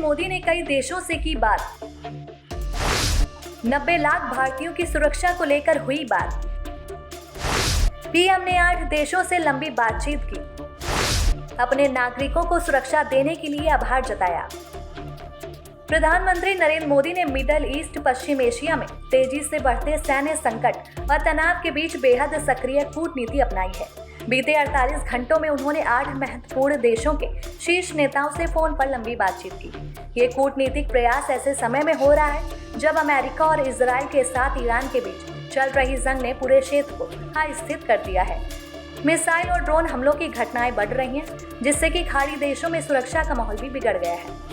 मोदी ने कई देशों से की बात। 90 लाख भारतीयों की सुरक्षा को लेकर हुई बात। पीएम ने 8 देशों से लंबी बातचीत की। अपने नागरिकों को सुरक्षा देने के लिए आभार जताया। प्रधानमंत्री नरेंद्र मोदी ने मिडल ईस्ट पश्चिम एशिया में तेजी से बढ़ते सैन्य संकट और तनाव के बीच बेहद सक्रिय कूटनीति अपनाई है। बीते 48 घंटों में उन्होंने 8 महत्वपूर्ण देशों के शीर्ष नेताओं से फोन पर लंबी बातचीत की। ये कूटनीतिक प्रयास ऐसे समय में हो रहा है जब अमेरिका और इजराइल के साथ ईरान के बीच चल रही जंग ने पूरे क्षेत्र को अस्थिर कर दिया है। मिसाइल और ड्रोन हमलों की घटनाएं बढ़ रही हैं, जिससे कि खाड़ी देशों में सुरक्षा का माहौल भी बिगड़ गया है।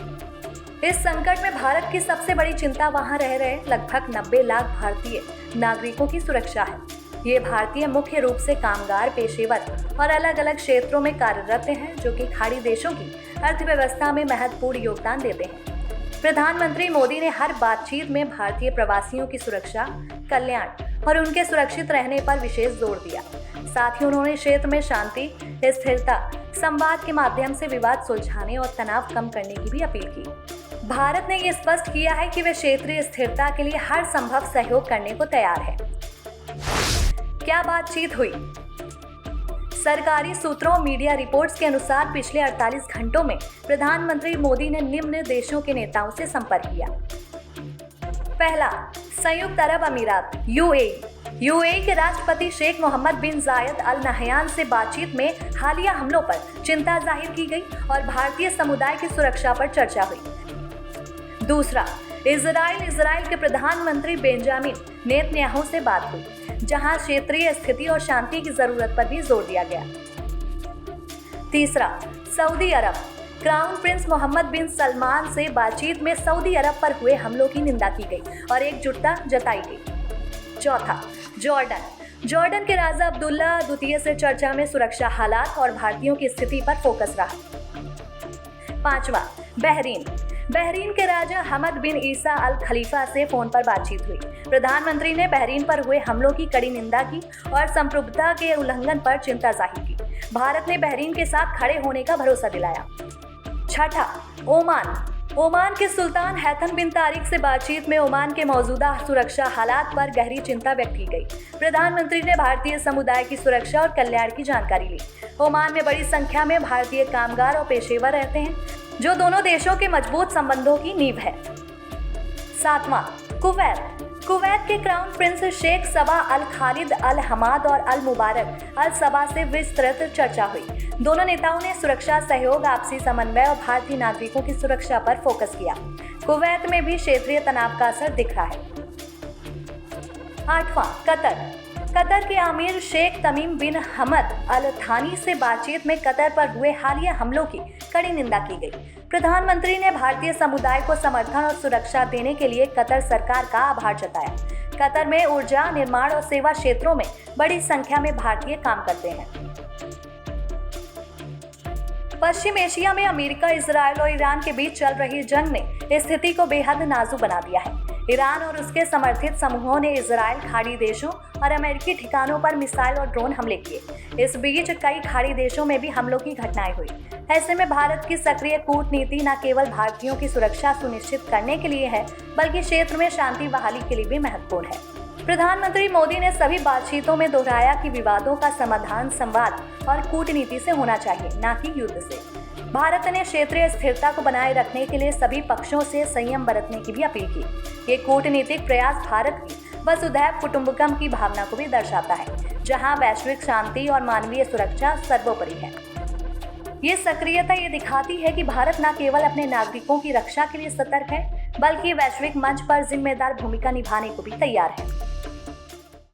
इस संकट में भारत की सबसे बड़ी चिंता वहां रह रहे लगभग 90 लाख भारतीय नागरिकों की सुरक्षा है। ये भारतीय मुख्य रूप से कामगार, पेशेवर और अलग अलग क्षेत्रों में कार्यरत हैं, जो कि खाड़ी देशों की अर्थव्यवस्था में महत्वपूर्ण योगदान देते हैं। प्रधानमंत्री मोदी ने हर बातचीत में भारतीय प्रवासियों की सुरक्षा, कल्याण और उनके सुरक्षित रहने पर विशेष जोर दिया। साथ ही उन्होंने क्षेत्र में शांति, स्थिरता, संवाद के माध्यम से विवाद सुलझाने और तनाव कम करने की भी अपील की। भारत ने ये स्पष्ट किया है कि वे क्षेत्रीय स्थिरता के लिए हर संभव सहयोग करने को तैयार है। क्या बातचीत हुई? सरकारी सूत्रों, मीडिया रिपोर्ट्स के अनुसार पिछले 48 घंटों में प्रधानमंत्री मोदी ने निम्न देशों के नेताओं से संपर्क किया। पहला, संयुक्त अरब अमीरात यूएई के राष्ट्रपति शेख मोहम्मद बिन जायद अल नहयान से बातचीत में हालिया हमलों पर चिंता जाहिर की गई और भारतीय समुदाय की सुरक्षा पर चर्चा हुई। दूसरा, इजराइल के प्रधानमंत्री बेंजामिन नेतन्याहू से बात हुई, जहां क्षेत्रीय स्थिति और शांति की जरूरत पर भी जोर दिया गया। तीसरा, सऊदी अरब, क्राउन प्रिंस मोहम्मद बिन सलमान से बातचीत में सऊदी अरब पर हुए हमलों की निंदा की गई और एकजुटता जताई गई। चौथा, जॉर्डन के राजा अब्दुल्ला द्वितीय से चर्चा में सुरक्षा हालात और भारतीयों की स्थिति पर फोकस रहा। पांचवा, बहरीन के राजा हमद बिन ईसा अल खलीफा से फोन पर बातचीत हुई। प्रधानमंत्री ने बहरीन पर हुए हमलों की कड़ी निंदा की और संप्रभुता के उल्लंघन पर चिंता जाहिर की। भारत ने बहरीन के साथ खड़े होने का भरोसा दिलाया। छठा, ओमान के सुल्तान हैथम बिन तारिक से बातचीत में ओमान के मौजूदा सुरक्षा हालात पर गहरी चिंता व्यक्त की गई। प्रधानमंत्री ने भारतीय समुदाय की सुरक्षा और कल्याण की जानकारी ली। ओमान में बड़ी संख्या में भारतीय कामगार और पेशेवर रहते हैं, जो दोनों देशों के मजबूत संबंधों की नींव है। सातवां, कुवैत के क्राउन प्रिंस शेख सबा अल खालिद अल हमाद और अल मुबारक अल सबा से विस्तृत चर्चा हुई। दोनों नेताओं ने सुरक्षा सहयोग, आपसी समन्वय और भारतीय नागरिकों की सुरक्षा पर फोकस किया। कुवैत में भी क्षेत्रीय तनाव का असर दिख रहा है। आठवां, कतर के आमिर शेख तमीम बिन हमद अल थानी से बातचीत में कतर पर हुए हालिया हमलों की कड़ी निंदा की गई। प्रधानमंत्री ने भारतीय समुदाय को समर्थन और सुरक्षा देने के लिए कतर सरकार का आभार जताया। कतर में ऊर्जा, निर्माण और सेवा क्षेत्रों में बड़ी संख्या में भारतीय काम करते हैं। पश्चिम एशिया में अमेरिका, इजराइल और ईरान के बीच चल रही जंग ने स्थिति को बेहद नाजुक बना दिया है। ईरान और उसके समर्थित समूहों ने इजराइल, खाड़ी देशों और अमेरिकी ठिकानों पर मिसाइल और ड्रोन हमले किए। इस बीच कई खाड़ी देशों में भी हमलों की घटनाएं हुई। ऐसे में भारत की सक्रिय कूटनीति न केवल भारतीयों की सुरक्षा सुनिश्चित करने के लिए है, बल्कि क्षेत्र में शांति बहाली के लिए भी महत्वपूर्ण है। प्रधानमंत्री मोदी ने सभी बातचीतों में दोहराया कि विवादों का समाधान संवाद और कूटनीति से होना चाहिए, न कि युद्ध से। भारत ने क्षेत्रीय स्थिरता को बनाए रखने के लिए सभी पक्षों से संयम बरतने की भी अपील की। ये कूटनीतिक प्रयास भारत की वसुधैव कुटुंबकम की भावना को भी दर्शाता है, जहां वैश्विक शांति और मानवीय सुरक्षा सर्वोपरि है। ये सक्रियता ये दिखाती है कि भारत न केवल अपने नागरिकों की रक्षा के लिए सतर्क है, बल्कि वैश्विक मंच पर जिम्मेदार भूमिका निभाने को भी तैयार है।